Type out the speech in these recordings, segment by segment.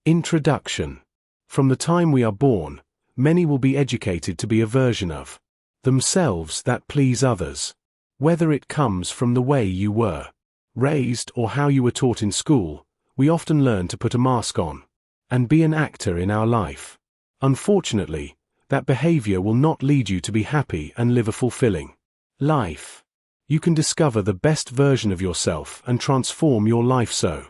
Introduction. From the time we are born, many will be educated to be a version of themselves that please others. Whether it comes from the way you were raised or how you were taught in school, we often learn to put a mask on and be an actor in our life. Unfortunately, that behavior will not lead you to be happy and live a fulfilling life. You can discover the best version of yourself and transform your life so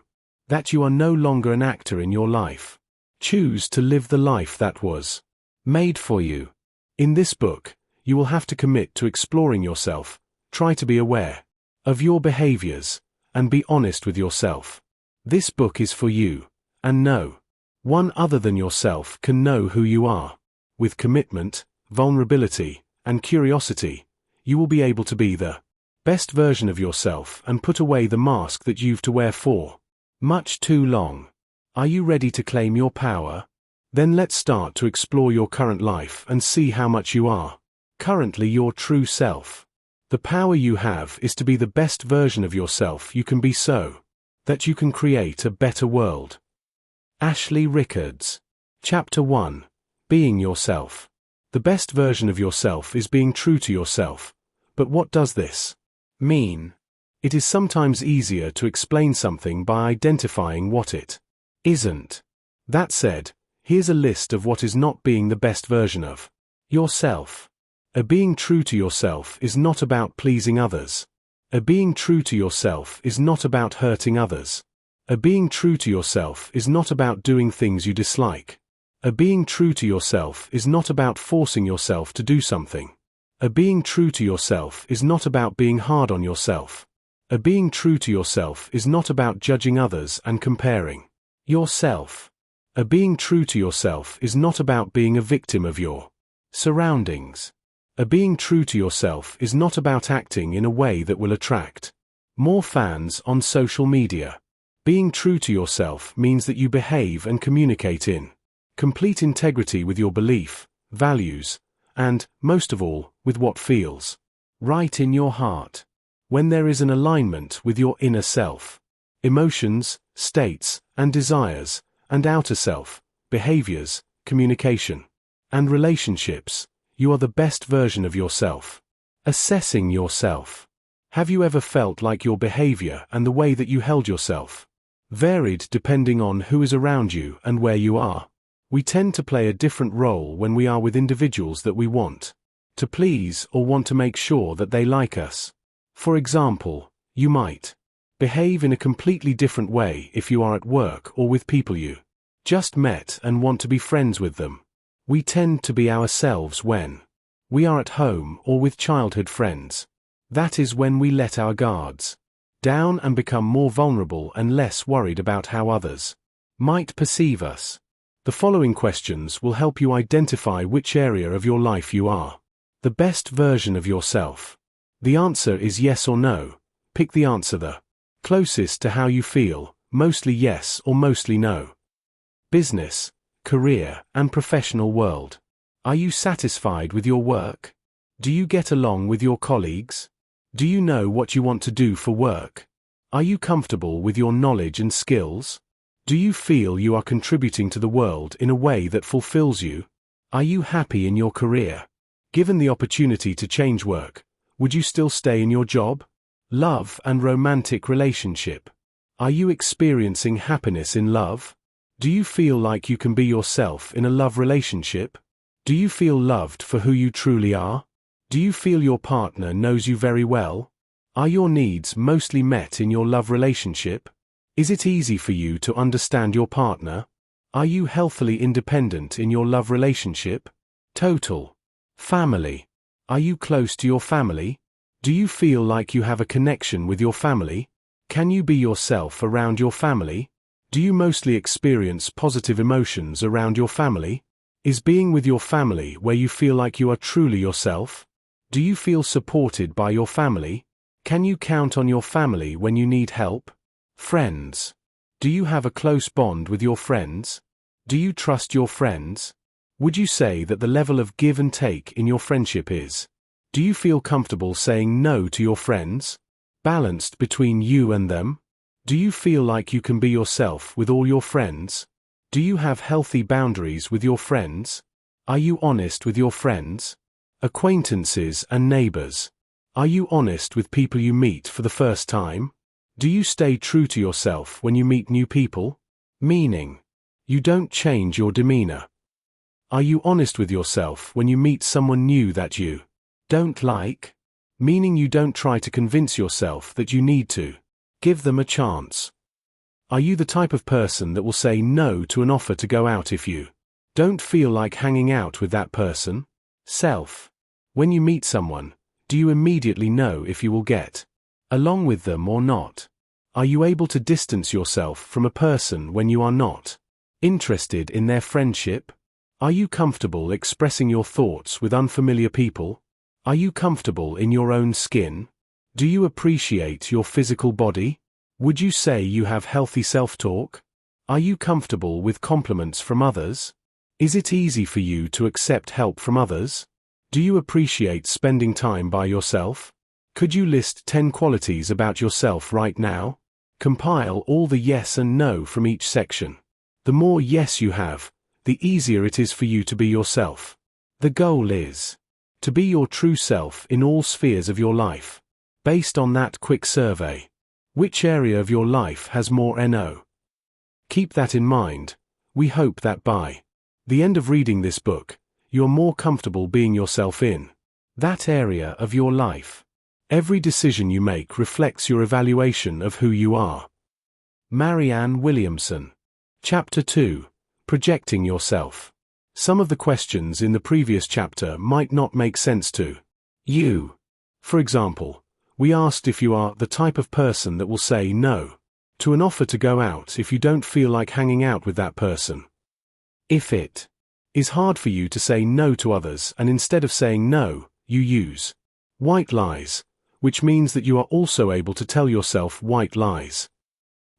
that you are no longer an actor in your life. Choose to live the life that was made for you. In this book, you will have to commit to exploring yourself, try to be aware of your behaviors, and be honest with yourself. This book is for you, and no one other than yourself can know who you are. With commitment, vulnerability, and curiosity, you will be able to be the best version of yourself and put away the mask that you've to wear for much too long. Are you ready to claim your power? Then let's start to explore your current life and see how much you are currently your true self. The power you have is to be the best version of yourself you can be so that you can create a better world. Ashley Rickards. Chapter 1. Being yourself. The best version of yourself is being true to yourself. But what does this mean? It is sometimes easier to explain something by identifying what it isn't. That said, here's a list of what is not being the best version of yourself. Being true to yourself is not about pleasing others. Being true to yourself is not about hurting others. Being true to yourself is not about doing things you dislike. Being true to yourself is not about forcing yourself to do something. Being true to yourself is not about being hard on yourself. Being true to yourself is not about judging others and comparing yourself. Being true to yourself is not about being a victim of your surroundings. Being true to yourself is not about acting in a way that will attract more fans on social media. Being true to yourself means that you behave and communicate in complete integrity with your belief, values, and, most of all, with what feels right in your heart. When there is an alignment with your inner self, emotions, states, and desires, and outer self, behaviors, communication, and relationships, you are the best version of yourself. Assessing yourself. Have you ever felt like your behavior and the way that you held yourself varied depending on who is around you and where you are? We tend to play a different role when we are with individuals that we want to please or want to make sure that they like us. For example, you might behave in a completely different way if you are at work or with people you just met and want to be friends with them. We tend to be ourselves when we are at home or with childhood friends. That is when we let our guards down and become more vulnerable and less worried about how others might perceive us. The following questions will help you identify which area of your life you are the best version of yourself. The answer is yes or no. Pick the answer the closest to how you feel, mostly yes or mostly no. Business, career, and professional world. Are you satisfied with your work? Do you get along with your colleagues? Do you know what you want to do for work? Are you comfortable with your knowledge and skills? Do you feel you are contributing to the world in a way that fulfills you? Are you happy in your career? Given the opportunity to change work, would you still stay in your job? Love and romantic relationship. Are you experiencing happiness in love? Do you feel like you can be yourself in a love relationship? Do you feel loved for who you truly are? Do you feel your partner knows you very well? Are your needs mostly met in your love relationship? Is it easy for you to understand your partner? Are you healthily independent in your love relationship? Total. Family. Are you close to your family? Do you feel like you have a connection with your family? Can you be yourself around your family? Do you mostly experience positive emotions around your family? Is being with your family where you feel like you are truly yourself? Do you feel supported by your family? Can you count on your family when you need help? Friends. Do you have a close bond with your friends? Do you trust your friends? Would you say that the level of give and take in your friendship is? Do you feel comfortable saying no to your friends? Balanced between you and them? Do you feel like you can be yourself with all your friends? Do you have healthy boundaries with your friends? Are you honest with your friends? Acquaintances and neighbors. Are you honest with people you meet for the first time? Do you stay true to yourself when you meet new people? Meaning, you don't change your demeanor. Are you honest with yourself when you meet someone new that you don't like? Meaning you don't try to convince yourself that you need to give them a chance. Are you the type of person that will say no to an offer to go out if you don't feel like hanging out with that person? Self. When you meet someone, do you immediately know if you will get along with them or not? Are you able to distance yourself from a person when you are not interested in their friendship? Are you comfortable expressing your thoughts with unfamiliar people? Are you comfortable in your own skin? Do you appreciate your physical body? Would you say you have healthy self-talk? Are you comfortable with compliments from others? Is it easy for you to accept help from others? Do you appreciate spending time by yourself? Could you list 10 qualities about yourself right now? Compile all the yes and no from each section. The more yes you have, the easier it is for you to be yourself. The goal is to be your true self in all spheres of your life. Based on that quick survey, which area of your life has more NO? Keep that in mind. We hope that by the end of reading this book, you're more comfortable being yourself in that area of your life. Every decision you make reflects your evaluation of who you are. Marianne Williamson. Chapter 2. Projecting Yourself. Some of the questions in the previous chapter might not make sense to you. For example, we asked if you are the type of person that will say no to an offer to go out if you don't feel like hanging out with that person. If it is hard for you to say no to others and instead of saying no, you use white lies, which means that you are also able to tell yourself white lies.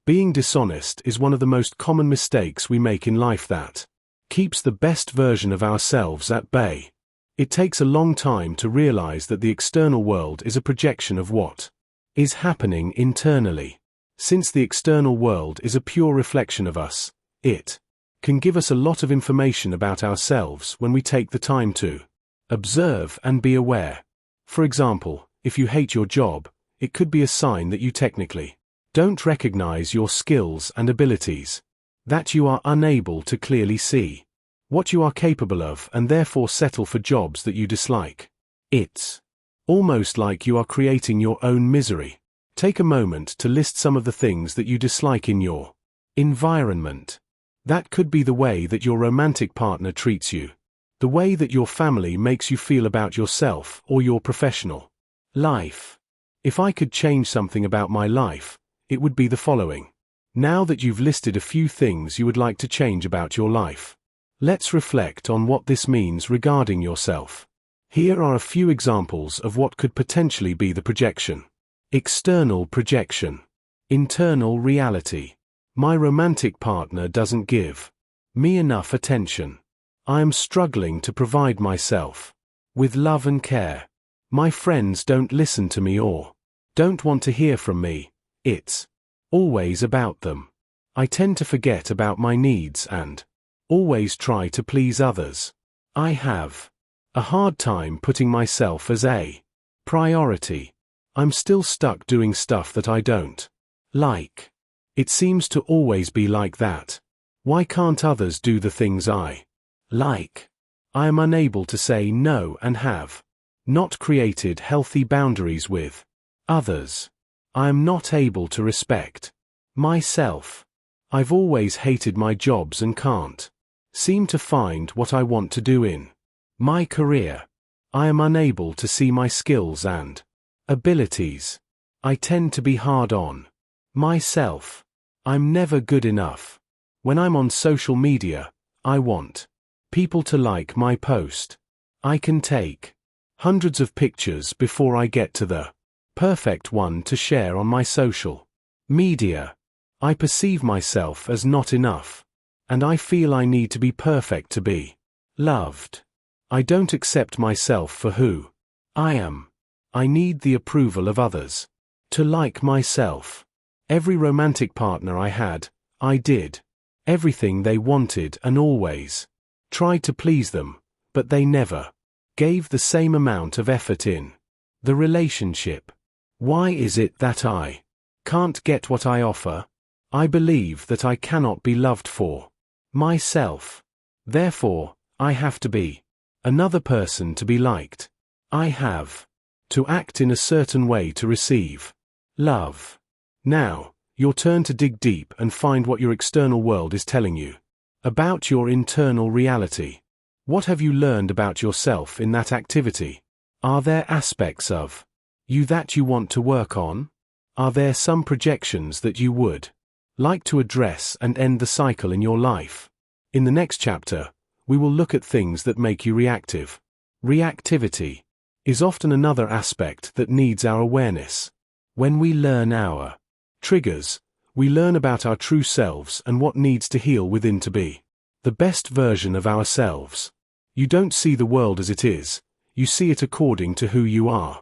Being dishonest is one of the most common mistakes we make in life that keeps the best version of ourselves at bay. It takes a long time to realize that the external world is a projection of what is happening internally. Since the external world is a pure reflection of us, it can give us a lot of information about ourselves when we take the time to observe and be aware. For example, if you hate your job, it could be a sign that you technically don't recognize your skills and abilities, that you are unable to clearly see what you are capable of and therefore settle for jobs that you dislike. It's almost like you are creating your own misery. Take a moment to list some of the things that you dislike in your environment. That could be the way that your romantic partner treats you, the way that your family makes you feel about yourself or your professional life. If I could change something about my life, it would be the following. Now that you've listed a few things you would like to change about your life, let's reflect on what this means regarding yourself. Here are a few examples of what could potentially be the projection. External projection. Internal reality. My romantic partner doesn't give me enough attention. I am struggling to provide myself with love and care. My friends don't listen to me or don't want to hear from me. It's always about them. I tend to forget about my needs and always try to please others. I have a hard time putting myself as a priority. I'm still stuck doing stuff that I don't like. It seems to always be like that. Why can't others do the things I like? I am unable to say no and have not created healthy boundaries with others. I am not able to respect myself. I've always hated my jobs and can't seem to find what I want to do in my career. I am unable to see my skills and abilities. I tend to be hard on myself. I'm never good enough. When I'm on social media, I want people to like my post. I can take hundreds of pictures before I get to the perfect one to share on my social media. I perceive myself as not enough, and I feel I need to be perfect to be loved. I don't accept myself for who I am. I need the approval of others to like myself. Every romantic partner I had, I did everything they wanted and always tried to please them, but they never gave the same amount of effort in the relationship. Why is it that I can't get what I offer? I believe that I cannot be loved for myself. Therefore, I have to be another person to be liked. I have to act in a certain way to receive love. Now, your turn to dig deep and find what your external world is telling you about your internal reality. What have you learned about yourself in that activity? Are there aspects of you that you want to work on? Are there some projections that you would like to address and end the cycle in your life? In the next chapter, we will look at things that make you reactive. Reactivity is often another aspect that needs our awareness. When we learn our triggers, we learn about our true selves and what needs to heal within to be the best version of ourselves. You don't see the world as it is, you see it according to who you are.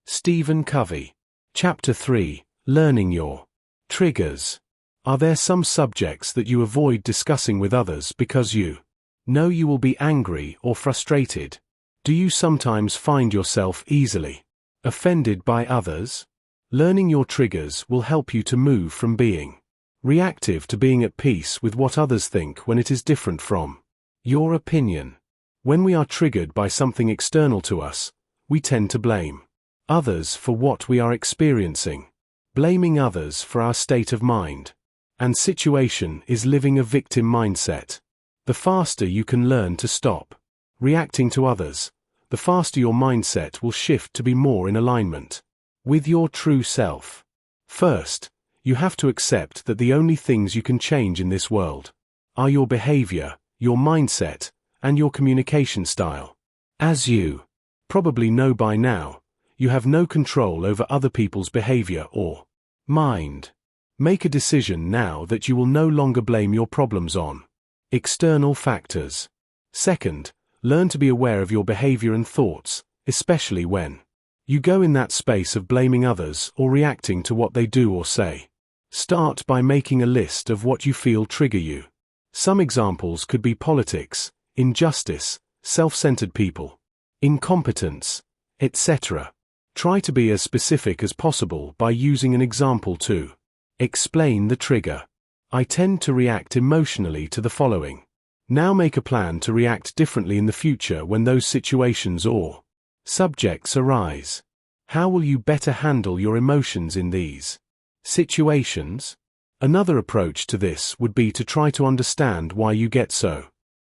Stephen Covey. Chapter 3, Learning Your Triggers. Are there some subjects that you avoid discussing with others because you know you will be angry or frustrated? Do you sometimes find yourself easily offended by others? Learning your triggers will help you to move from being reactive to being at peace with what others think when it is different from your opinion. When we are triggered by something external to us, we tend to blame others for what we are experiencing. Blaming others for our state of mind and situation is living a victim mindset. The faster you can learn to stop reacting to others, the faster your mindset will shift to be more in alignment with your true self. First, you have to accept that the only things you can change in this world are your behavior, your mindset, and your communication style. As you probably know by now, you have no control over other people's behavior or mind. Make a decision now that you will no longer blame your problems on external factors. Second, learn to be aware of your behavior and thoughts, especially when you go in that space of blaming others or reacting to what they do or say. Start by making a list of what you feel trigger you. Some examples could be politics, injustice, self-centered people, incompetence, etc. Try to be as specific as possible by using an example to explain the trigger. I tend to react emotionally to the following. Now make a plan to react differently in the future when those situations or subjects arise. How will you better handle your emotions in these situations? Another approach to this would be to try to understand why you get so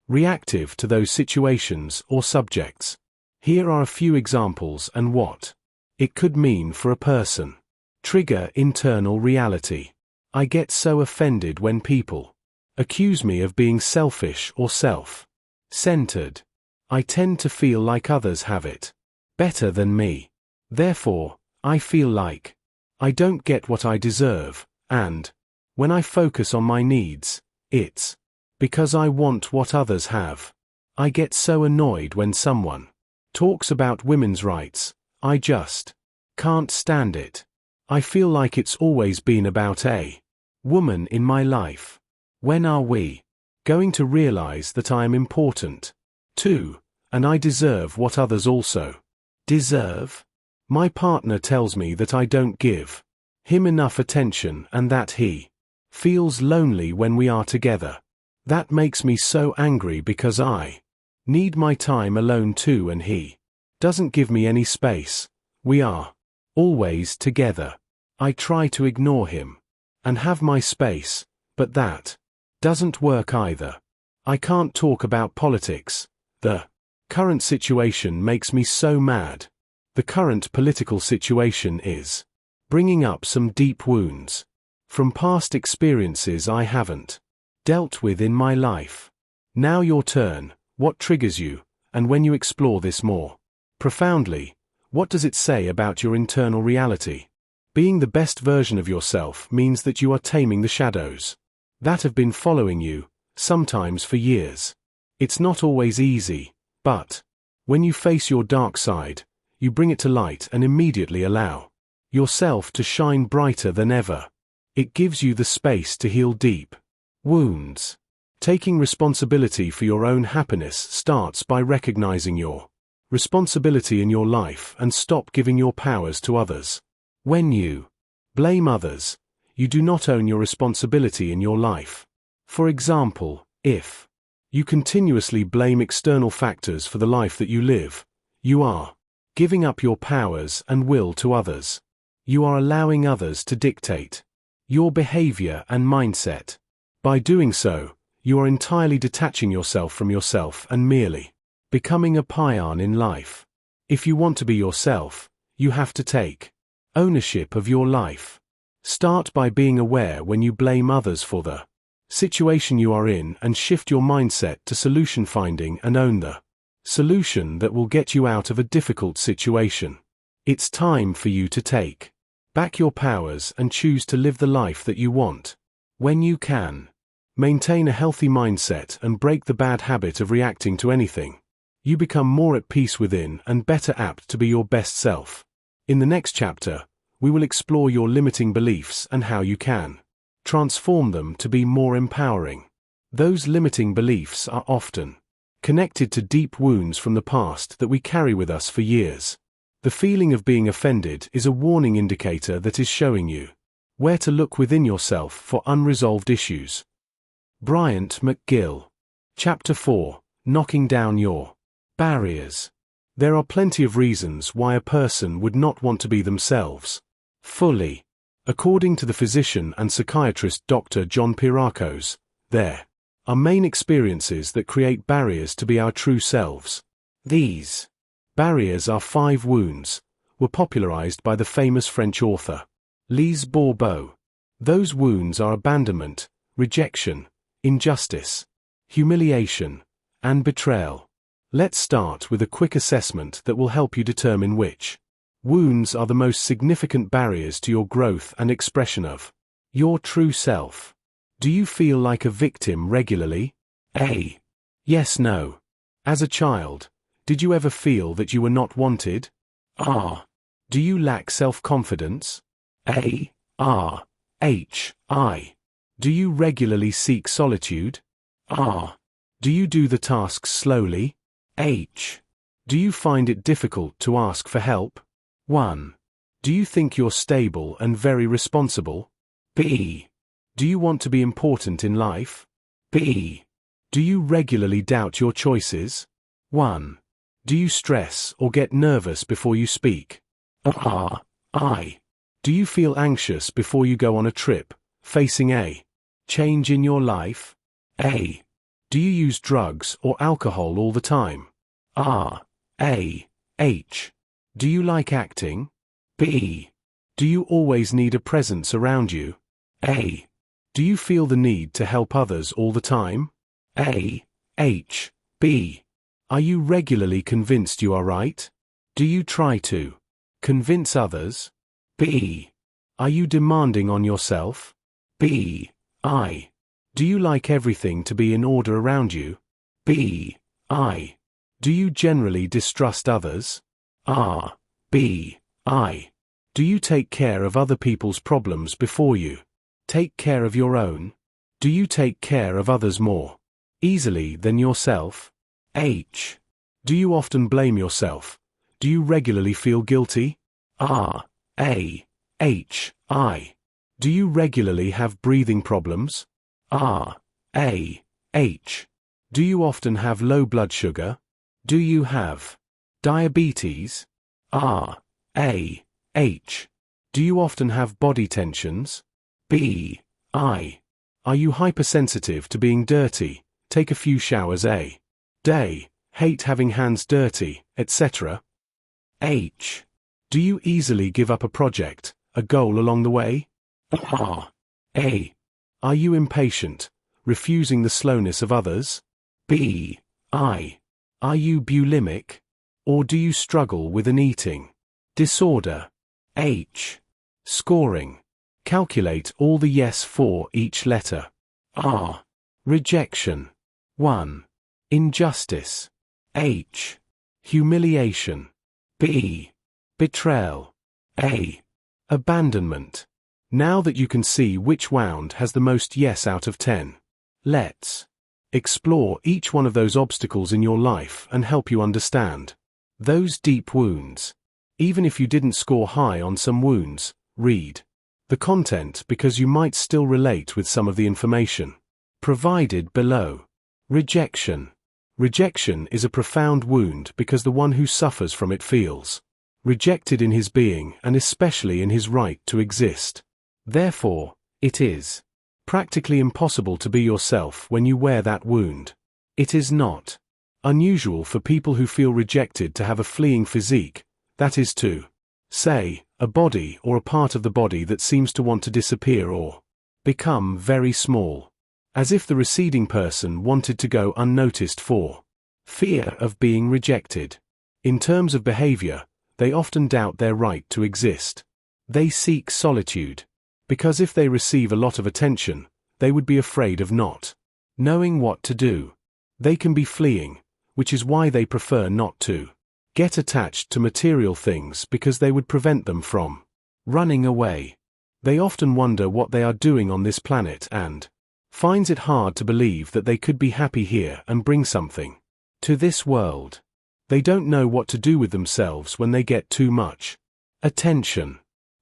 reactive to those situations or subjects. Here are a few examples and what it could mean for a person. Trigger internal reality. I get so offended when people accuse me of being selfish or self-centered. I tend to feel like others have it better than me. Therefore, I feel like I don't get what I deserve, and when I focus on my needs, it's because I want what others have. I get so annoyed when someone talks about women's rights. I just can't stand it. I feel like it's always been about a woman in my life. When are we going to realize that I am important too, and I deserve what others also deserve? My partner tells me that I don't give him enough attention and that he feels lonely when we are together. That makes me so angry because I need my time alone too and he doesn't give me any space. We are always together. I try to ignore him and have my space, but that doesn't work either. I can't talk about politics. The current situation makes me so mad. The current political situation is bringing up some deep wounds from past experiences I haven't dealt with in my life. Now your turn. What triggers you, and when you explore this more profoundly, what does it say about your internal reality? Being the best version of yourself means that you are taming the shadows that have been following you, sometimes for years. It's not always easy, but when you face your dark side, you bring it to light and immediately allow yourself to shine brighter than ever. It gives you the space to heal deep Wounds. Taking responsibility for your own happiness starts by recognizing your responsibility in your life and stop giving your powers to others. When you blame others, you do not own your responsibility in your life. For example, if you continuously blame external factors for the life that you live, you are giving up your powers and will to others. You are allowing others to dictate your behavior and mindset. By doing so, you are entirely detaching yourself from yourself and merely becoming a pawn in life. If you want to be yourself, you have to take ownership of your life. Start by being aware when you blame others for the situation you are in and shift your mindset to solution finding and own the solution that will get you out of a difficult situation. It's time for you to take back your powers and choose to live the life that you want. When you can maintain a healthy mindset and break the bad habit of reacting to anything, you become more at peace within and better apt to be your best self. In the next chapter, we will explore your limiting beliefs and how you can transform them to be more empowering. Those limiting beliefs are often connected to deep wounds from the past that we carry with us for years. The feeling of being offended is a warning indicator that is showing you where to look within yourself for unresolved issues. Bryant McGill. Chapter 4. Knocking Down Your Barriers. There are plenty of reasons why a person would not want to be themselves fully. According to the physician and psychiatrist Dr. John Pierrakos, there are main experiences that create barriers to be our true selves. These barriers are 5 wounds, were popularized by the famous French author Lise Bourbeau. Those wounds are abandonment, rejection, injustice, humiliation, and betrayal. Let's start with a quick assessment that will help you determine which wounds are the most significant barriers to your growth and expression of your true self. Do you feel like a victim regularly? A. Yes, no. As a child, did you ever feel that you were not wanted? R. Do you lack self-confidence? A. R. H. I. Do you regularly seek solitude? R. Do you do the tasks slowly? H. Do you find it difficult to ask for help? 1. Do you think you're stable and very responsible? B. Do you want to be important in life? B. Do you regularly doubt your choices? 1. Do you stress or get nervous before you speak? R. I. Do you feel anxious before you go on a trip, facing a change in your life? A. Do you use drugs or alcohol all the time? R. A. H. Do you like acting? B. Do you always need a presence around you? A. Do you feel the need to help others all the time? A. H. B. Are you regularly convinced you are right? Do you try to convince others? B. Are you demanding on yourself? B. I. Do you like everything to be in order around you? B. I. Do you generally distrust others? R. B. I. Do you take care of other people's problems before you take care of your own? Do you take care of others more easily than yourself? H. Do you often blame yourself? Do you regularly feel guilty? R. A. H. I. Do you regularly have breathing problems? R. A. H. Do you often have low blood sugar? Do you have diabetes? R. A. H. Do you often have body tensions? B. I. Are you hypersensitive to being dirty? Take a few showers a day, hate having hands dirty, etc. H. Do you easily give up a project, a goal along the way? R. A. Are you impatient, refusing the slowness of others? B. I. Are you bulimic? Or do you struggle with an eating disorder? H. Scoring. Calculate all the yes for each letter. R. Rejection. 1. Injustice. H. Humiliation. B. Betrayal. A. Abandonment. Now that you can see which wound has the most yes out of 10, Let's explore each one of those obstacles in your life and help you understand those deep wounds. Even if you didn't score high on some wounds, read the content because you might still relate with some of the information provided below. Rejection. Rejection is a profound wound because the one who suffers from it feels rejected in his being and especially in his right to exist. Therefore, it is practically impossible to be yourself when you wear that wound. It is not unusual for people who feel rejected to have a fleeing physique, that is to say, a body or a part of the body that seems to want to disappear or become very small, as if the receding person wanted to go unnoticed for fear of being rejected. In terms of behavior, they often doubt their right to exist. They seek solitude, because if they receive a lot of attention, they would be afraid of not knowing what to do. They can be fleeing, which is why they prefer not to get attached to material things because they would prevent them from running away. They often wonder what they are doing on this planet and finds it hard to believe that they could be happy here and bring something to this world. They don't know what to do with themselves when they get too much attention.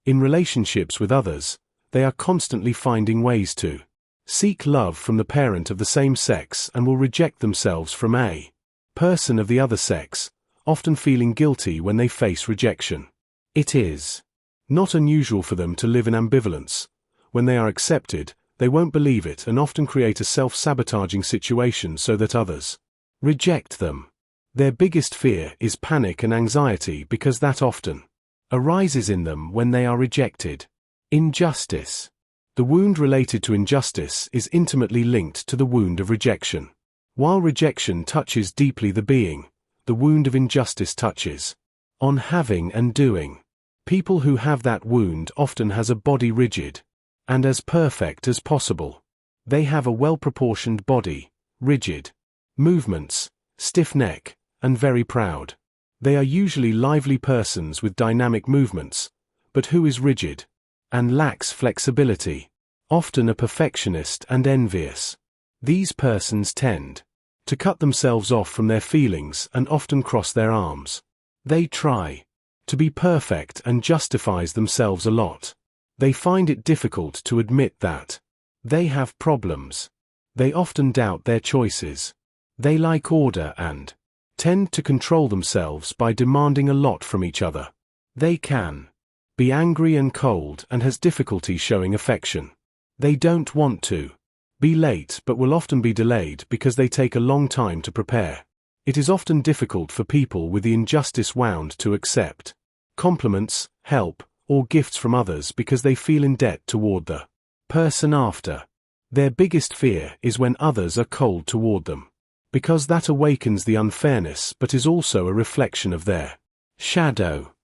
In relationships with others, they are constantly finding ways to seek love from the parent of the same sex and will reject themselves from a person of the other sex, often feeling guilty when they face rejection. It is not unusual for them to live in ambivalence. When they are accepted, they won't believe it and often create a self-sabotaging situation so that others reject them. Their biggest fear is panic and anxiety because that often arises in them when they are rejected. Injustice. The wound related to injustice is intimately linked to the wound of rejection. While rejection touches deeply the being, the wound of injustice touches on having and doing. People who have that wound often has a body rigid and as perfect as possible. They have a well-proportioned body, rigid movements, stiff neck, and very proud. They are usually lively persons with dynamic movements, but who is rigid and lacks flexibility, often a perfectionist and envious. These persons tend to cut themselves off from their feelings and often cross their arms. They try to be perfect and justifies themselves a lot. They find it difficult to admit that they have problems. They often doubt their choices. They like order and tend to control themselves by demanding a lot from each other. They can be angry and cold and has difficulty showing affection. They don't want to be late but will often be delayed because they take a long time to prepare. It is often difficult for people with the injustice wound to accept compliments, help, or gifts from others because they feel in debt toward the person after. Their biggest fear is when others are cold toward them, because that awakens the unfairness but is also a reflection of their shadow.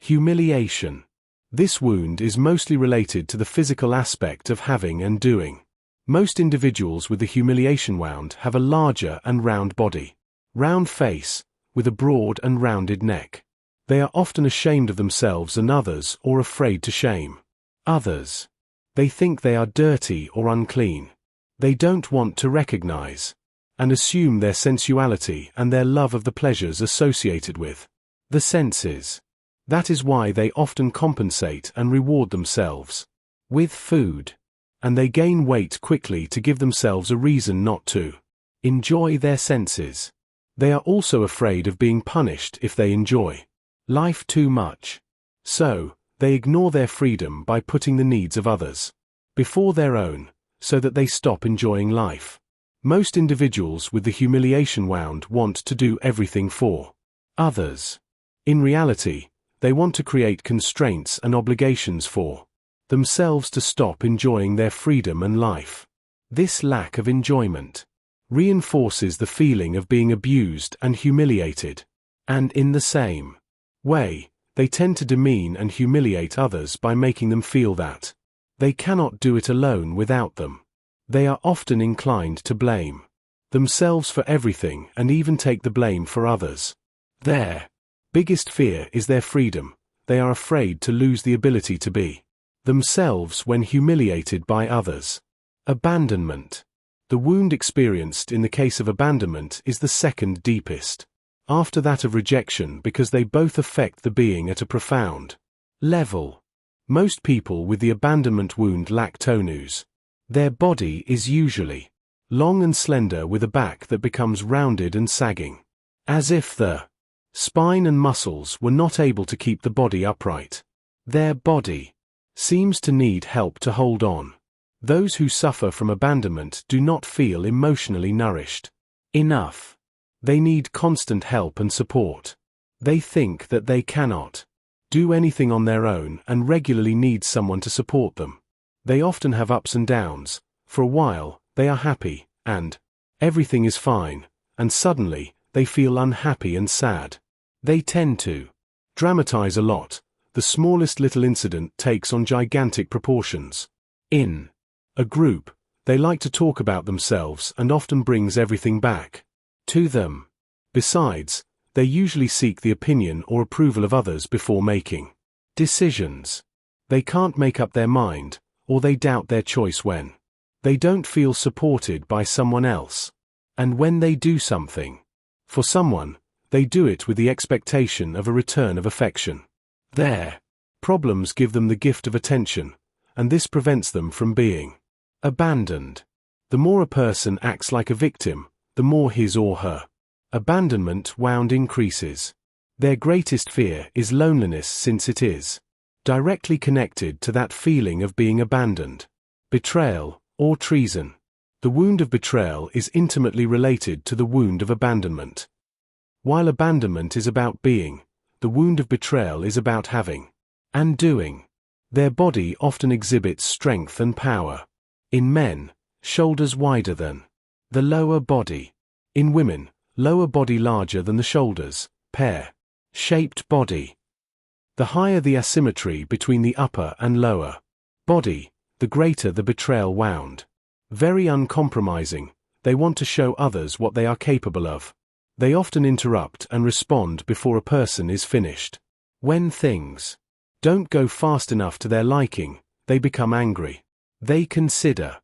Humiliation. This wound is mostly related to the physical aspect of having and doing. Most individuals with the humiliation wound have a larger and round body, round face, with a broad and rounded neck. They are often ashamed of themselves and others or afraid to shame others. They think they are dirty or unclean. They don't want to recognize and assume their sensuality and their love of the pleasures associated with the senses. That is why they often compensate and reward themselves with food, and they gain weight quickly to give themselves a reason not to enjoy their senses. They are also afraid of being punished if they enjoy life too much. So, they ignore their freedom by putting the needs of others before their own, so that they stop enjoying life. Most individuals with the humiliation wound want to do everything for others. In reality, they want to create constraints and obligations for themselves to stop enjoying their freedom and life. This lack of enjoyment reinforces the feeling of being abused and humiliated, and in the same way, they tend to demean and humiliate others by making them feel that they cannot do it alone without them. They are often inclined to blame themselves for everything and even take the blame for others. Their biggest fear is their freedom. They are afraid to lose the ability to be themselves when humiliated by others. Abandonment. The wound experienced in the case of abandonment is the second deepest, after that of rejection, because they both affect the being at a profound level. Most people with the abandonment wound lack tonus. Their body is usually long and slender with a back that becomes rounded and sagging, as if the spine and muscles were not able to keep the body upright. Their body seems to need help to hold on. Those who suffer from abandonment do not feel emotionally nourished enough. They need constant help and support. They think that they cannot do anything on their own and regularly need someone to support them. They often have ups and downs. For a while, they are happy, and everything is fine, and suddenly, they feel unhappy and sad. They tend to dramatize a lot. The smallest little incident takes on gigantic proportions. In a group, they like to talk about themselves and often brings everything back to them. Besides, they usually seek the opinion or approval of others before making decisions. They can't make up their mind, or they doubt their choice when they don't feel supported by someone else. And when they do something for someone, they do it with the expectation of a return of affection. Their problems give them the gift of attention, and this prevents them from being abandoned. The more a person acts like a victim, the more his or her abandonment wound increases. Their greatest fear is loneliness, since it is directly connected to that feeling of being abandoned. Betrayal, or treason. The wound of betrayal is intimately related to the wound of abandonment. While abandonment is about being, the wound of betrayal is about having and doing. Their body often exhibits strength and power. In men, shoulders wider than the lower body. In women, lower body larger than the shoulders, pear-shaped body. The higher the asymmetry between the upper and lower body, the greater the betrayal wound. Very uncompromising, they want to show others what they are capable of. They often interrupt and respond before a person is finished. When things don't go fast enough to their liking, they become angry. They consider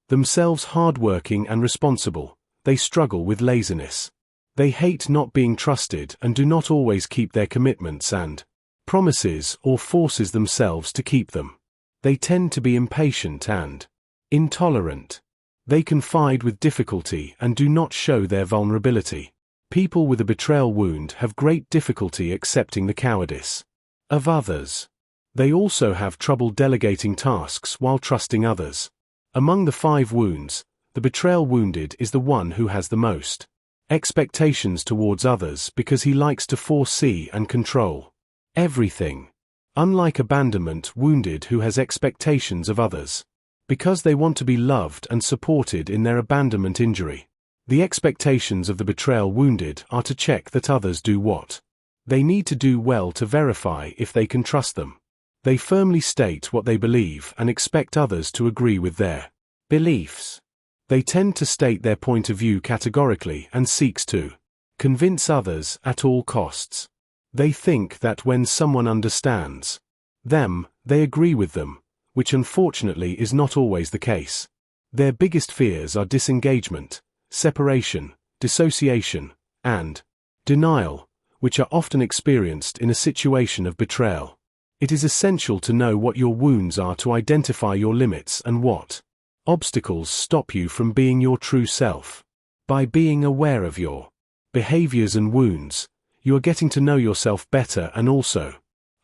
themselves hardworking and responsible. They struggle with laziness. They hate not being trusted and do not always keep their commitments and promises, or forces themselves to keep them. They tend to be impatient and intolerant. They confide with difficulty and do not show their vulnerability. People with a betrayal wound have great difficulty accepting the cowardice of others. They also have trouble delegating tasks while trusting others. Among the 5 wounds, the betrayal wounded is the one who has the most expectations towards others because he likes to foresee and control everything. Unlike abandonment wounded who has expectations of others because they want to be loved and supported in their abandonment injury. The expectations of the betrayal wounded are to check that others do what they need to do well to verify if they can trust them. They firmly state what they believe and expect others to agree with their beliefs. They tend to state their point of view categorically and seeks to convince others at all costs. They think that when someone understands them, they agree with them, which unfortunately is not always the case. Their biggest fears are disengagement, separation, dissociation, and denial, which are often experienced in a situation of betrayal. It is essential to know what your wounds are to identify your limits and what obstacles stop you from being your true self. By being aware of your behaviors and wounds, you are getting to know yourself better and also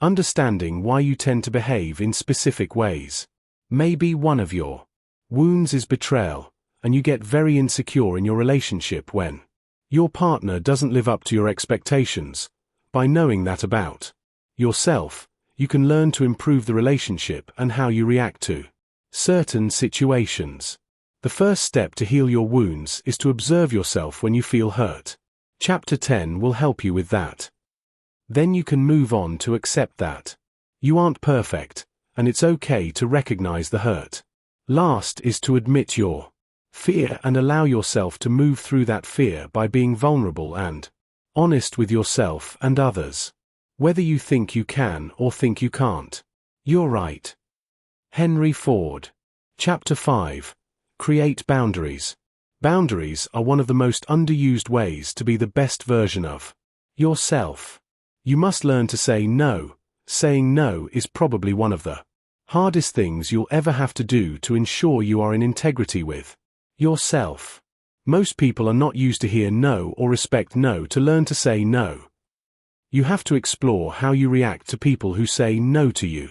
understanding why you tend to behave in specific ways. Maybe one of your wounds is betrayal, and you get very insecure in your relationship when your partner doesn't live up to your expectations. By knowing that about yourself, you can learn to improve the relationship and how you react to certain situations. The first step to heal your wounds is to observe yourself when you feel hurt. Chapter 10 will help you with that. Then you can move on to accept that you aren't perfect, and it's okay to recognize the hurt. Last is to admit your fear and allow yourself to move through that fear by being vulnerable and honest with yourself and others. Whether you think you can or think you can't, you're right. Henry Ford. Chapter 5. Create boundaries. Boundaries are one of the most underused ways to be the best version of yourself. You must learn to say no. Saying no is probably one of the hardest things you'll ever have to do to ensure you are in integrity with yourself. Most people are not used to hear no or respect no to learn to say no. You have to explore how you react to people who say no to you.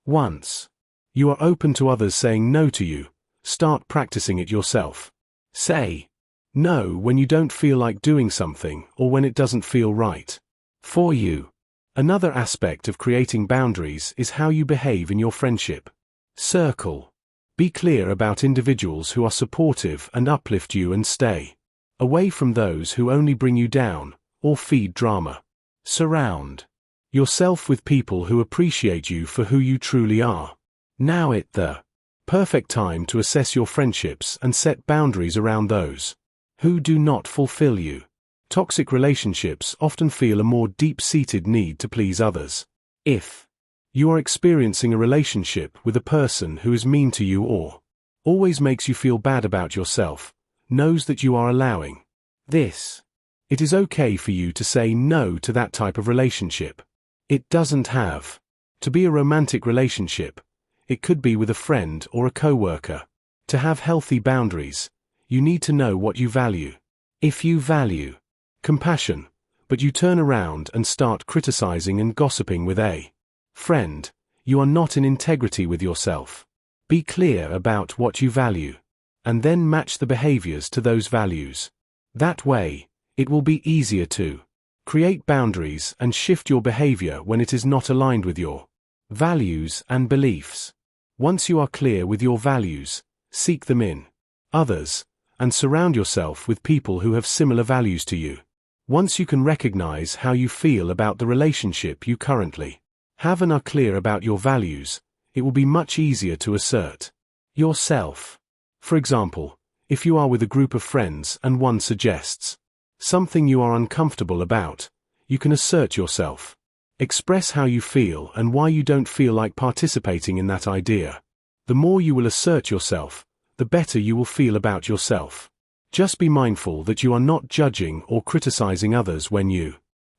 Once you are open to others saying no to you, start practicing it yourself. Say no when you don't feel like doing something or when it doesn't feel right for you. Another aspect of creating boundaries is how you behave in your friendship circle. Be clear about individuals who are supportive and uplift you and stay away from those who only bring you down or feed drama. Surround yourself with people who appreciate you for who you truly are. Now is the perfect time to assess your friendships and set boundaries around those who do not fulfill you. Toxic relationships often feel a more deep-seated need to please others. If you are experiencing a relationship with a person who is mean to you or always makes you feel bad about yourself, knows that you are allowing this. It is okay for you to say no to that type of relationship. It doesn't have to be a romantic relationship. It could be with a friend or a coworker. To have healthy boundaries, you need to know what you value. If you value compassion, but you turn around and start criticizing and gossiping with a friend, you are not in integrity with yourself. Be clear about what you value, and then match the behaviors to those values. That way, it will be easier to create boundaries and shift your behavior when it is not aligned with your values and beliefs. Once you are clear with your values, seek them in others, and surround yourself with people who have similar values to you. Once you can recognize how you feel about the relationship you currently have and are clear about your values, it will be much easier to assert yourself. For example, if you are with a group of friends and one suggests something you are uncomfortable about, you can assert yourself. Express how you feel and why you don't feel like participating in that idea. The more you will assert yourself, the better you will feel about yourself. Just be mindful that you are not judging or criticizing others when you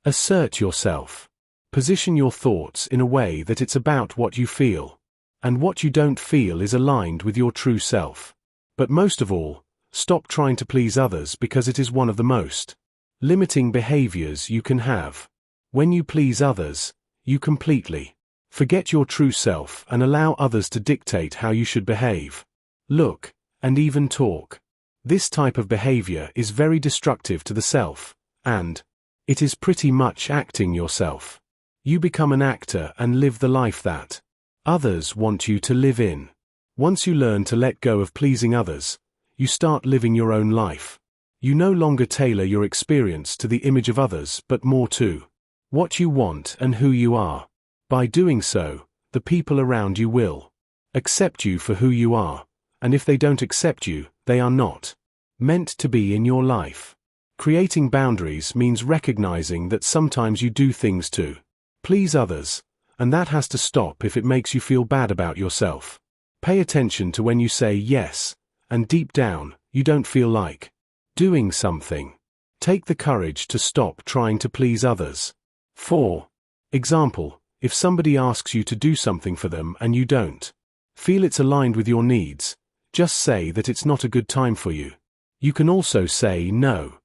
assert yourself. Position your thoughts in a way that it's about what you feel, and what you don't feel is aligned with your true self. But most of all, stop trying to please others because it is one of the most limiting behaviors you can have. When you please others, you completely forget your true self and allow others to dictate how you should behave, look, and even talk. This type of behavior is very destructive to the self, and it is pretty much acting yourself. You become an actor and live the life that others want you to live in. Once you learn to let go of pleasing others, you start living your own life. You no longer tailor your experience to the image of others but more to what you want and who you are. By doing so, the people around you will accept you for who you are, and if they don't accept you, they are not meant to be in your life. Creating boundaries means recognizing that sometimes you do things to please others, and that has to stop if it makes you feel bad about yourself. Pay attention to when you say yes, and deep down, you don't feel like doing something. Take the courage to stop trying to please others. For example, if somebody asks you to do something for them and you don't feel it's aligned with your needs, just say that it's not a good time for you. You can also say no.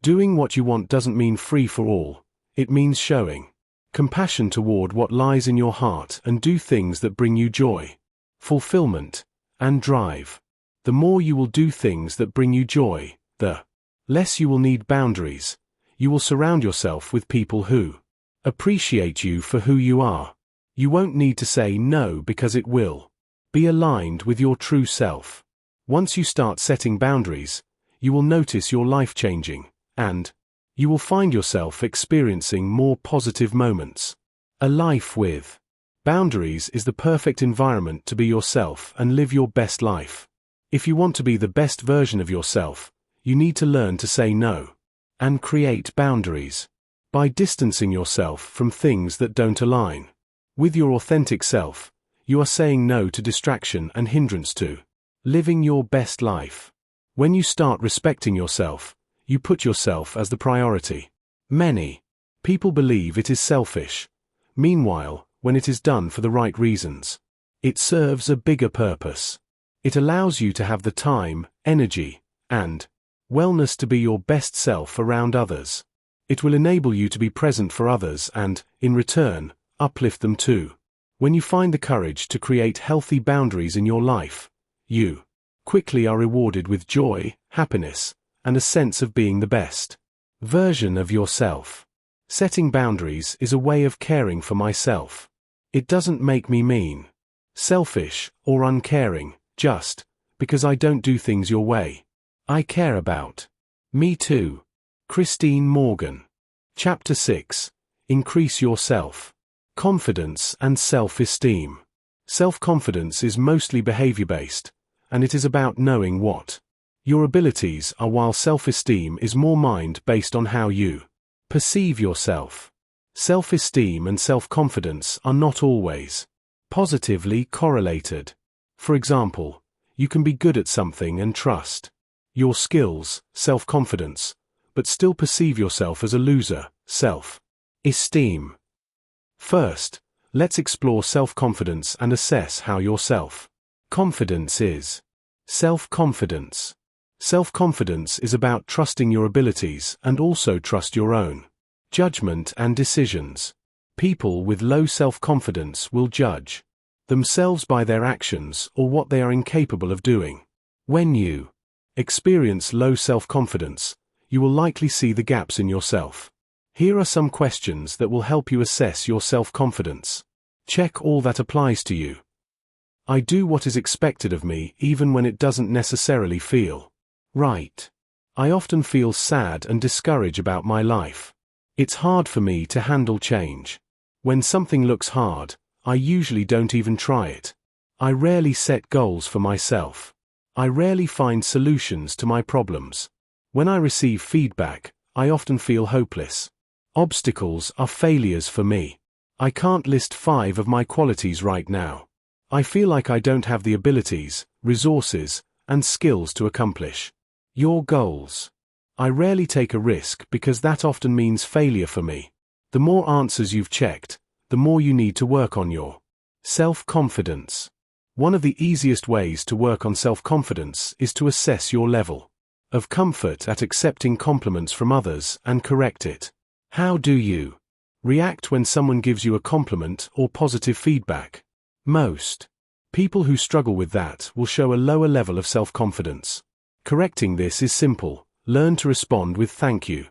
Doing what you want doesn't mean free for all, it means showing compassion toward what lies in your heart and do things that bring you joy, fulfillment, and drive. The more you will do things that bring you joy, the less you will need boundaries. You will surround yourself with people who appreciate you for who you are. You won't need to say no because it will be aligned with your true self. Once you start setting boundaries, you will notice your life changing, and you will find yourself experiencing more positive moments. A life with boundaries is the perfect environment to be yourself and live your best life. If you want to be the best version of yourself, you need to learn to say no and create boundaries. By distancing yourself from things that don't align with your authentic self, you are saying no to distraction and hindrance to living your best life. When you start respecting yourself, you put yourself as the priority. Many people believe it is selfish. Meanwhile, when it is done for the right reasons, it serves a bigger purpose. It allows you to have the time, energy, and wellness to be your best self around others. It will enable you to be present for others and, in return, uplift them too. When you find the courage to create healthy boundaries in your life, you quickly are rewarded with joy, happiness, and a sense of being the best version of yourself. Setting boundaries is a way of caring for myself. It doesn't make me mean, selfish, or uncaring, just because I don't do things your way. I care about me too. Christine Morgan. Chapter 6. Increase your self-confidence and self-esteem. Self-confidence is mostly behavior-based, and it is about knowing what your abilities are, while self-esteem is more mind-based on how you perceive yourself. Self-esteem and self-confidence are not always positively correlated. For example, you can be good at something and trust your skills, self-confidence, but still perceive yourself as a loser, self-esteem. First, let's explore self-confidence and assess how your self-confidence is. Self-confidence. Self-confidence is about trusting your abilities and also trust your own judgment and decisions. People with low self-confidence will judge themselves by their actions or what they are incapable of doing. When you experience low self-confidence, you will likely see the gaps in yourself. Here are some questions that will help you assess your self-confidence. Check all that applies to you. I do what is expected of me even when it doesn't necessarily feel right. I often feel sad and discouraged about my life. It's hard for me to handle change. When something looks hard, I usually don't even try it. I rarely set goals for myself. I rarely find solutions to my problems. When I receive feedback, I often feel hopeless. Obstacles are failures for me. I can't list 5 of my qualities right now. I feel like I don't have the abilities, resources, and skills to accomplish your goals. I rarely take a risk because that often means failure for me. The more answers you've checked, the more you need to work on your self-confidence. One of the easiest ways to work on self-confidence is to assess your level of comfort at accepting compliments from others and correct it. How do you react when someone gives you a compliment or positive feedback? Most people who struggle with that will show a lower level of self-confidence. Correcting this is simple. Learn to respond with thank you.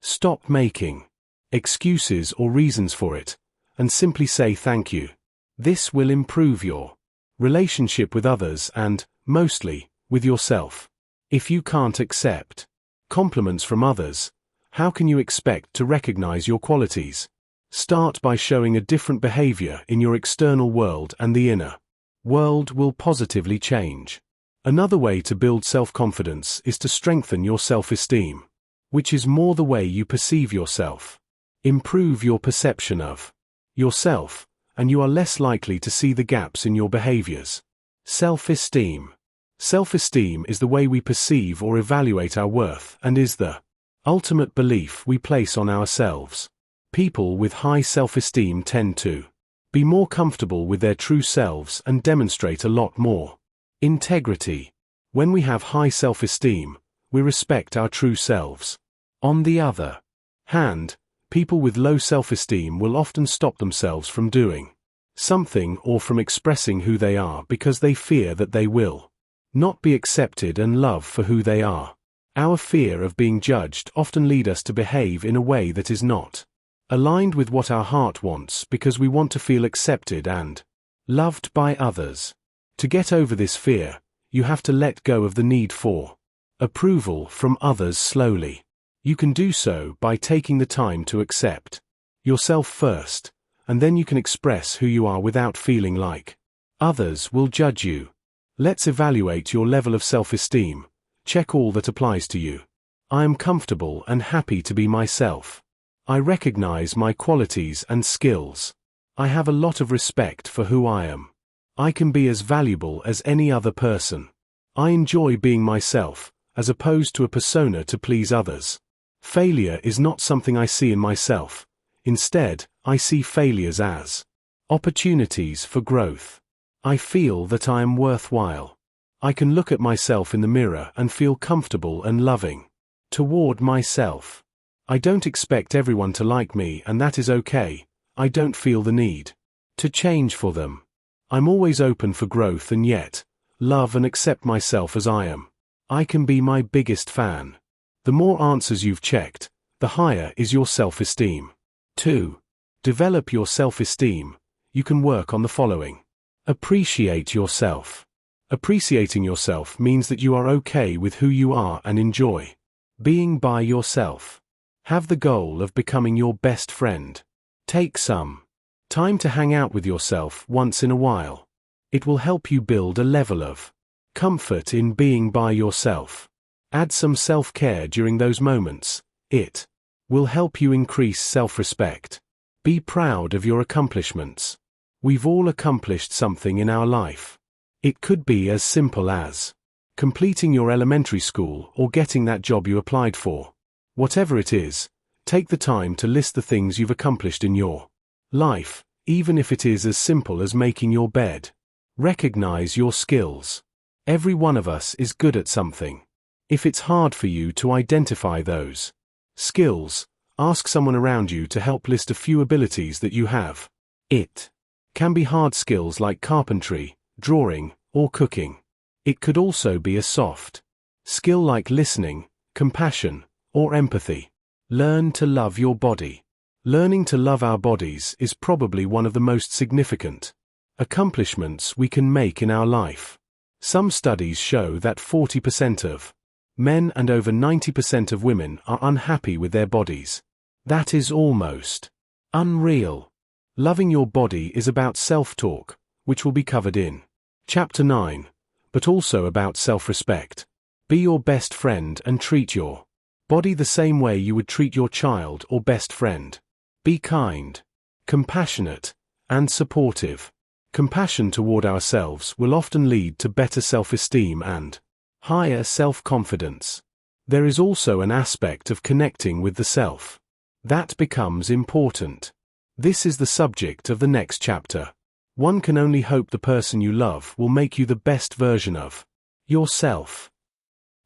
Stop making excuses or reasons for it, and simply say thank you. This will improve your relationship with others and, mostly, with yourself. If you can't accept compliments from others, how can you expect to recognize your qualities? Start by showing a different behavior in your external world, and the inner world will positively change. Another way to build self-confidence is to strengthen your self-esteem, which is more the way you perceive yourself. Improve your perception of yourself, and you are less likely to see the gaps in your behaviors. Self-esteem. Self-esteem is the way we perceive or evaluate our worth and is the ultimate belief we place on ourselves. People with high self-esteem tend to be more comfortable with their true selves and demonstrate a lot more integrity. When we have high self-esteem, we respect our true selves. On the other hand, people with low self-esteem will often stop themselves from doing something or from expressing who they are because they fear that they will not be accepted and loved for who they are. Our fear of being judged often leads us to behave in a way that is not aligned with what our heart wants because we want to feel accepted and loved by others. To get over this fear, you have to let go of the need for approval from others slowly. You can do so by taking the time to accept yourself first, and then you can express who you are without feeling like others will judge you. Let's evaluate your level of self-esteem. Check all that applies to you. I am comfortable and happy to be myself. I recognize my qualities and skills. I have a lot of respect for who I am. I can be as valuable as any other person. I enjoy being myself, as opposed to a persona to please others. Failure is not something I see in myself. Instead, I see failures as opportunities for growth. I feel that I am worthwhile. I can look at myself in the mirror and feel comfortable and loving toward myself. I don't expect everyone to like me, and that is okay. I don't feel the need to change for them. I'm always open for growth and yet love and accept myself as I am. I can be my biggest fan. The more answers you've checked, the higher is your self-esteem. 2. Develop your self-esteem. You can work on the following. Appreciate yourself. Appreciating yourself means that you are okay with who you are and enjoy being by yourself. Have the goal of becoming your best friend. Take some time to hang out with yourself once in a while. It will help you build a level of comfort in being by yourself. Add some self-care during those moments. It will help you increase self-respect. Be proud of your accomplishments. We've all accomplished something in our life. It could be as simple as completing your elementary school or getting that job you applied for. Whatever it is, take the time to list the things you've accomplished in your life, even if it is as simple as making your bed. Recognize your skills. Every one of us is good at something. If it's hard for you to identify those skills, ask someone around you to help list a few abilities that you have. It can be hard skills like carpentry, drawing, or cooking. It could also be a soft skill like listening, compassion, or empathy. Learn to love your body. Learning to love our bodies is probably one of the most significant accomplishments we can make in our life. Some studies show that 40% of men and over 90% of women are unhappy with their bodies. That is almost unreal. Loving your body is about self-talk, which will be covered in Chapter 9, but also about self-respect. Be your best friend and treat your body the same way you would treat your child or best friend. Be kind, compassionate, and supportive. Compassion toward ourselves will often lead to better self-esteem and higher self-confidence. There is also an aspect of connecting with the self that becomes important. This is the subject of the next chapter. One can only hope the person you love will make you the best version of yourself.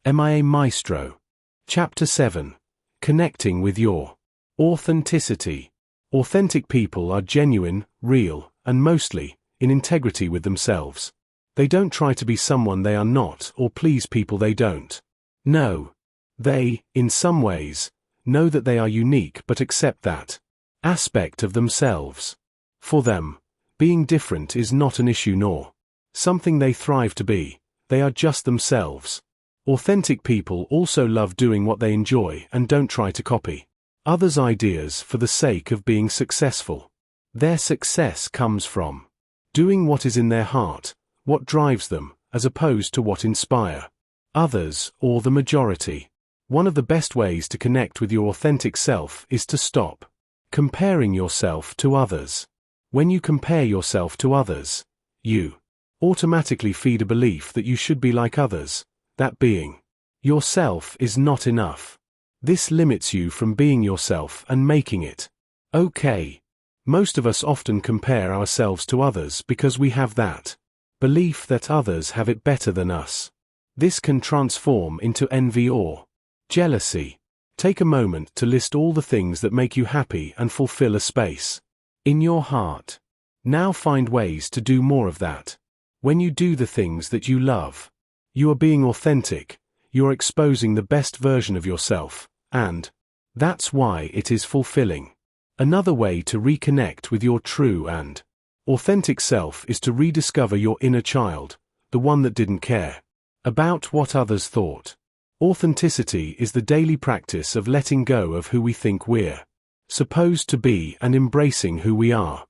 Am I a maestro? Chapter 7. Connecting with your authenticity. Authentic people are genuine, real, and mostly in integrity with themselves. They don't try to be someone they are not or please people they don't know. They, in some ways, know that they are unique but accept that aspect of themselves. For them, being different is not an issue nor something they thrive to be. They are just themselves. Authentic people also love doing what they enjoy and don't try to copy others' ideas for the sake of being successful. Their success comes from doing what is in their heart, what drives them, as opposed to what inspire others or the majority. One of the best ways to connect with your authentic self is to stop comparing yourself to others. When you compare yourself to others, you automatically feed a belief that you should be like others, that being yourself is not enough. This limits you from being yourself and making it okay. Most of us often compare ourselves to others because we have that belief that others have it better than us. This can transform into envy or jealousy. Take a moment to list all the things that make you happy and fulfill a space in your heart. Now find ways to do more of that. When you do the things that you love, you are being authentic, you are exposing the best version of yourself, and that's why it is fulfilling. Another way to reconnect with your true and authentic self is to rediscover your inner child, the one that didn't care about what others thought. Authenticity is the daily practice of letting go of who we think we're supposed to be and embracing who we are.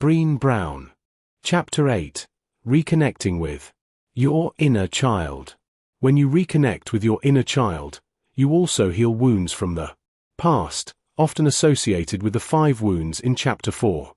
Brené Brown. Chapter 8. Reconnecting with your inner child. When you reconnect with your inner child, you also heal wounds from the past, often associated with the 5 wounds in Chapter 4.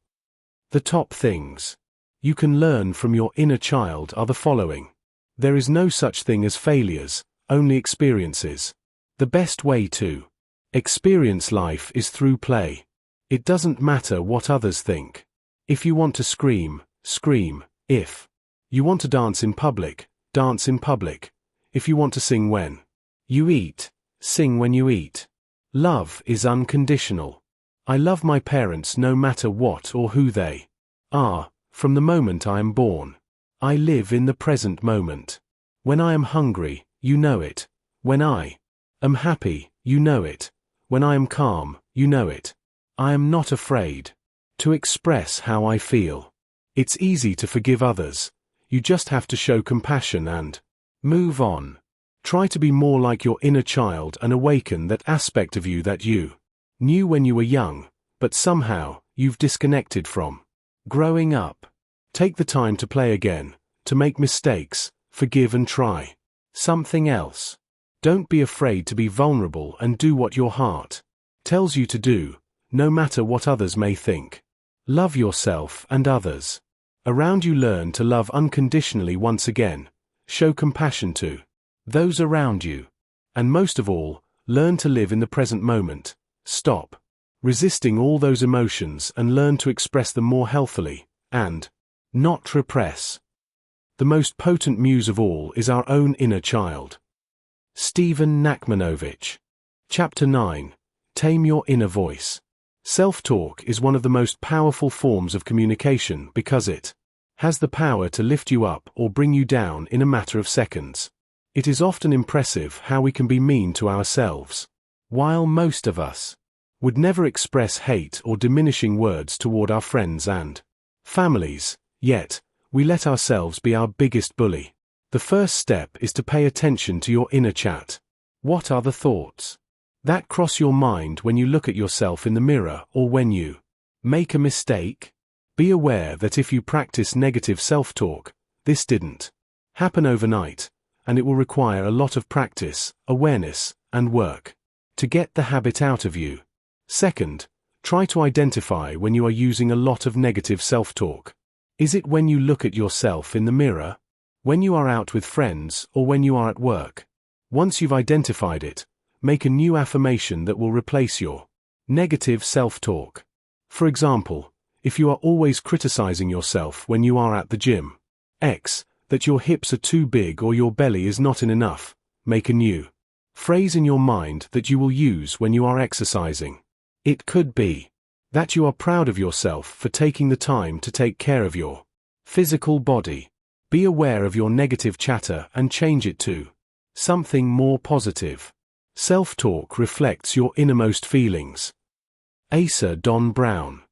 The top things you can learn from your inner child are the following. There is no such thing as failures, only experiences. The best way to experience life is through play. It doesn't matter what others think. If you want to scream, scream. If you want to dance in public, dance in public. If you want to sing when you eat, sing when you eat. Love is unconditional. I love my parents no matter what or who they are, from the moment I am born. I live in the present moment. When I am hungry, you know it. When I am happy, you know it. When I am calm, you know it. I am not afraid to express how I feel. It's easy to forgive others. You just have to show compassion and move on. Try to be more like your inner child and awaken that aspect of you that you knew when you were young, but somehow you've disconnected from. Growing up. Take the time to play again, to make mistakes, forgive and try something else. Don't be afraid to be vulnerable and do what your heart tells you to do, no matter what others may think. Love yourself and others around you. Learn to love unconditionally once again. Show compassion to those around you. And most of all, learn to live in the present moment. Stop resisting all those emotions and learn to express them more healthily, and not repress. The most potent muse of all is our own inner child. Stephen Nachmanovich. Chapter 9. Tame Your Inner Voice. Self-talk is one of the most powerful forms of communication because it has the power to lift you up or bring you down in a matter of seconds. It is often impressive how we can be mean to ourselves. While most of us would never express hate or diminishing words toward our friends and families, yet we let ourselves be our biggest bully. The first step is to pay attention to your inner chat. What are the thoughts that cross your mind when you look at yourself in the mirror or when you make a mistake? Be aware that if you practice negative self-talk, this didn't happen overnight, and it will require a lot of practice, awareness, and work to get the habit out of you. Second, try to identify when you are using a lot of negative self-talk. Is it when you look at yourself in the mirror, when you are out with friends, or when you are at work? Once you've identified it, make a new affirmation that will replace your negative self-talk. For example, if you are always criticizing yourself when you are at the gym, that your hips are too big or your belly is not in enough, make a new phrase in your mind that you will use when you are exercising. It could be that you are proud of yourself for taking the time to take care of your physical body. Be aware of your negative chatter and change it to something more positive. Self-talk reflects your innermost feelings. Asa Don Brown.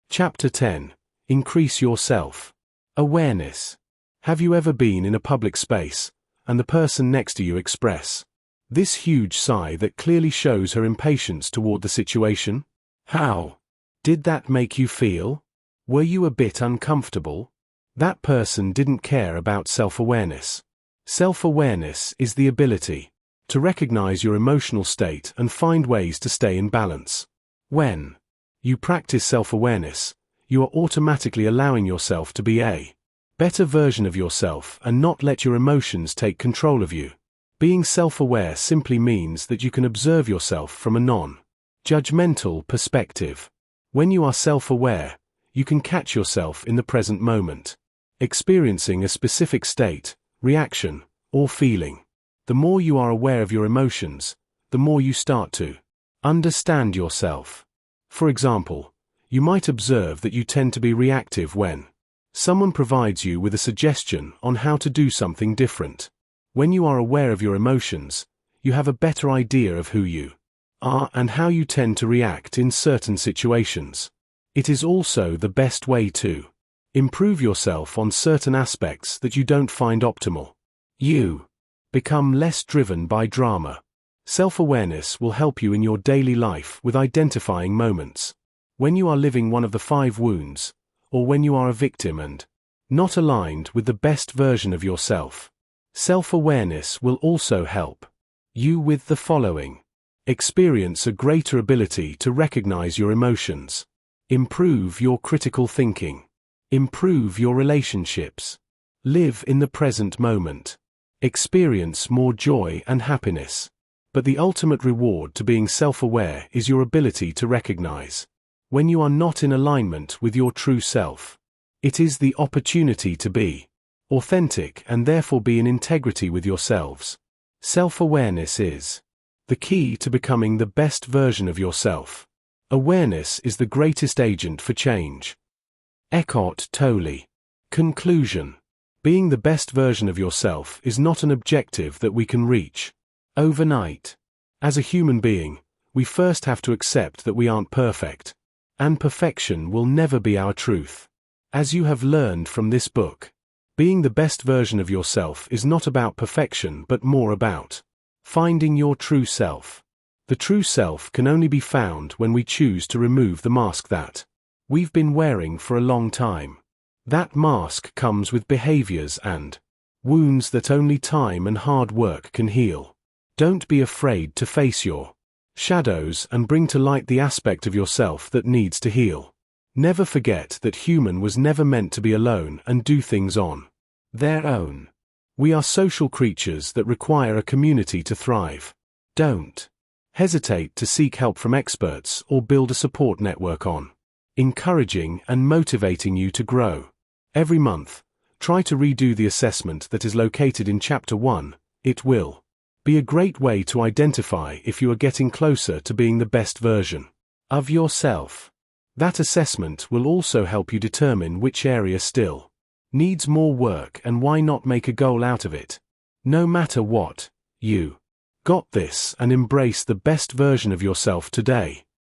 Chapter 10. Increase your self-awareness. Have you ever been in a public space, and the person next to you express this huge sigh that clearly shows her impatience toward the situation? How did that make you feel? Were you a bit uncomfortable? That person didn't care about self-awareness. Self-awareness is the ability to recognize your emotional state and find ways to stay in balance. When you practice self-awareness, you are automatically allowing yourself to be a better version of yourself and not let your emotions take control of you. Being self-aware simply means that you can observe yourself from a non-judgmental perspective. When you are self-aware, you can catch yourself in the present moment, experiencing a specific state, reaction, or feeling. The more you are aware of your emotions, the more you start to understand yourself. For example, you might observe that you tend to be reactive when someone provides you with a suggestion on how to do something different. When you are aware of your emotions, you have a better idea of who you are and how you tend to react in certain situations. It is also the best way to improve yourself on certain aspects that you don't find optimal. You become less driven by drama. Self-awareness will help you in your daily life with identifying moments when you are living one of the 5 wounds, or when you are a victim and not aligned with the best version of yourself. Self-awareness will also help you with the following. Experience a greater ability to recognize your emotions. Improve your critical thinking. Improve your relationships. Live in the present moment. experience more joy and happiness. But the ultimate reward to being self-aware is your ability to recognize when you are not in alignment with your true self. It is the opportunity to be authentic and therefore be in integrity with yourselves. Self-awareness is the key to becoming the best version of yourself. Awareness is the greatest agent for change. Eckhart Tolle. Conclusion. Being the best version of yourself is not an objective that we can reach overnight. As a human being, we first have to accept that we aren't perfect, and perfection will never be our truth. As you have learned from this book, being the best version of yourself is not about perfection but more about finding your true self. The true self can only be found when we choose to remove the mask that we've been wearing for a long time. That mask comes with behaviors and wounds that only time and hard work can heal. Don't be afraid to face your shadows and bring to light the aspect of yourself that needs to heal. Never forget that human was never meant to be alone and do things on their own. We are social creatures that require a community to thrive. Don't hesitate to seek help from experts or build a support network on encouraging and motivating you to grow. Every month, try to redo the assessment that is located in Chapter 1. It will be a great way to identify if you are getting closer to being the best version of yourself. That assessment will also help you determine which area still needs more work and why not make a goal out of it. No matter what, you got this and embrace the best version of yourself today.